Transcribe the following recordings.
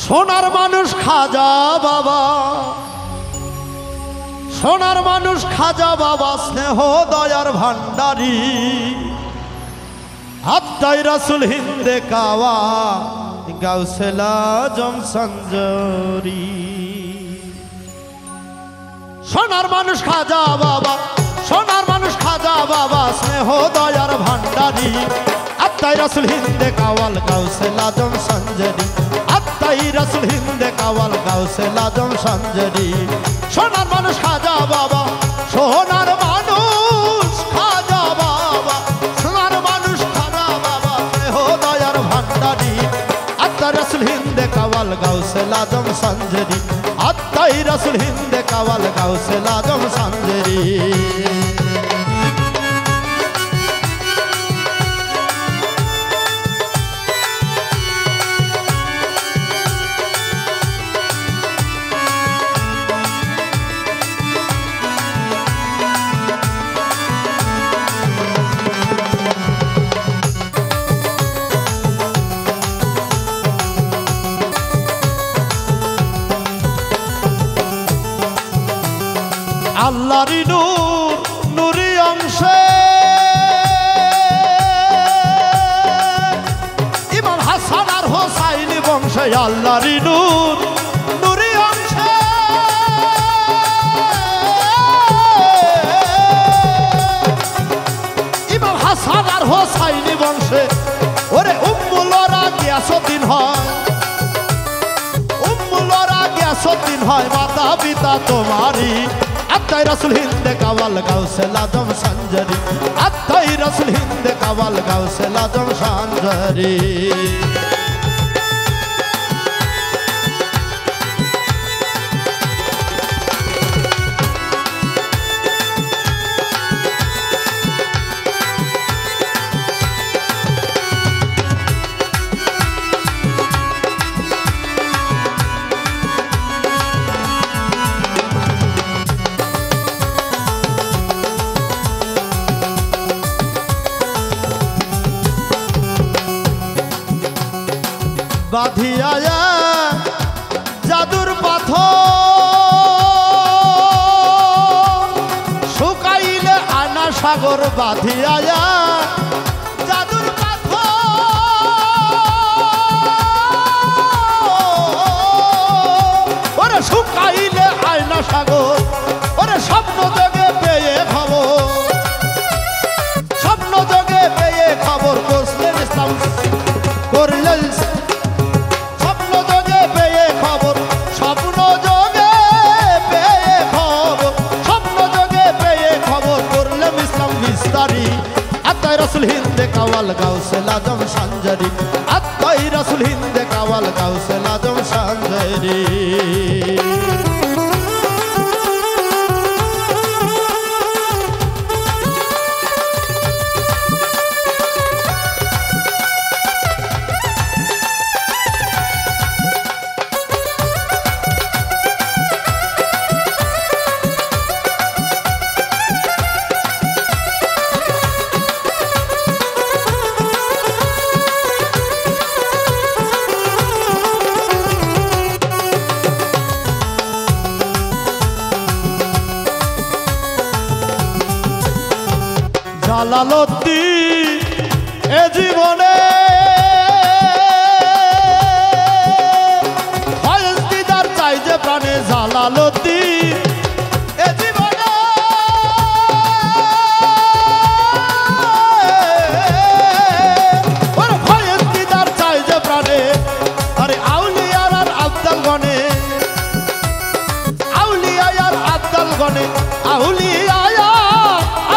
সোনার মানুষ খাজা বাবা, সোনার মানুষ খাজা বাবা, স্নেহ দয়ার ভান্ডারী, আত্মাই রাসুল হিন্দে কাওয়া গাউসুল আজম সঞ্জরি। সোনার মানুষ খাজা বাবা, সোনার মানুষ খাজা বাবা, স্নেহ দয়ার ভান্ডারী, আত্মাই রাসুল হিন্দে কাওয়াল গাউসুল আজম সঞ্জরি, আত্মাই রাসুল হিন্দে কাওয়াল গাউসুল আজম সঞ্জরি। সোনার মানুষ খাজা বাবা, সোনার মানুষ খাজা বাবা, সোনার মানুষ খাজা বাবা, স্নেহ দয়ার ভান্ডারী, আত্মাই রাসুল হিন্দে কাওয়াল গাউসুল আজম সঞ্জরি, আত্মাই রাসুল হিন্দে কাওয়াল গাউসুল আজম সঞ্জরি। আল্লাহরি নূর নূরি অংশে ইমাম হাসান আর হোসাইনি বংশে, আল্লাহরি নূর নূরি অংশে ইমাম হাসান আর হোসাইনি বংশে, ওরে উম্মুলরা গিয়াসউদ্দিন হয়, উম্মুলরা গিয়াসউদ্দিন হয়, মাতা পিতা তোমারই, আত্মাই রাসুল হিন্দে কাওয়াল গাউসুল আজম সঞ্জরি, আত্মাই রাসুল হিন্দে কাওয়াল গাউসুল আজম সঞ্জরি। বাঁধিয়া জাদুর পাথর, শুকাইলে আনা সাগর, বাঁধিয়া জাদুর পাথর, ওরে শুকাইলে আয়না সাগর, ওরে স্বপ্ন জগে পেয়ে খবর, স্বপ্ন জগে পেয়ে খবর, করলেন ইসলাম, করলেন আত্মাই রাসুল হিন্দে কাওয়াল গাউসুল আজম সঞ্জরি, আত্মাই রাসুল হিন্দে কাওয়াল গাউসুল আজম সঞ্জরি। জালালউদ্দিন এ জীবনে ফয়েজ দিদার চাই যে প্রাণে, জালালউদ্দিন এ জীবনে ফয়েজ দিদার চাই যে প্রাণে, আরে আউলিয়ার আর আব্দাল গনে, আউলিয়া আর আব্দাল গনে, আউলিয়া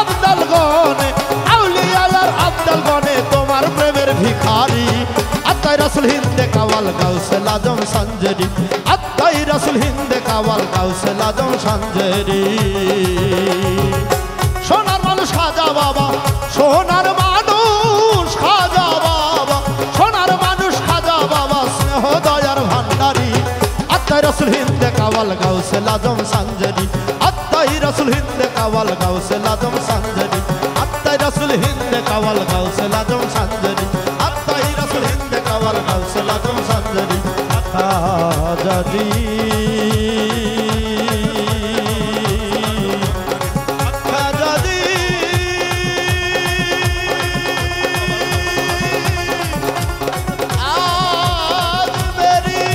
আব্দাল গনে, আউলিয়া আর আব্দাল গনে, তোমার প্রেমের ভিখারি, আত্মাই রাসুল হিন্দে কাওয়াল গাউসুল আজম সঞ্জরি, আত্মাই রাসুল হিন্দে কাওয়াল গাউসুল আজম সঞ্জরি। সোনার মানুষ খাজা বাবা, সোনার মানুষ খাজা বাবা, সোনার মানুষ খাজা বাবা, স্নেহ দয়ার ভান্ডারী, আত্মাই রাসুল হিন্দে কাওয়াল গাউসুল আজম সঞ্জরি, আত্মাই রাসুল হিন্দে কাওয়াল গাউসুল আজম সঞ্জরি, আত্মাই রাসুল হিন্দে কাওয়াল গাউসুল আজম সঞ্জরি, আত্মাই রাসুল হিন্দে কাওয়াল গাউসুল আজম সঞ্জরি। खाजा जी खाजा जी आज मेरी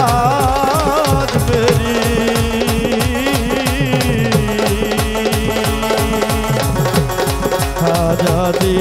आज मेरी खाजा जी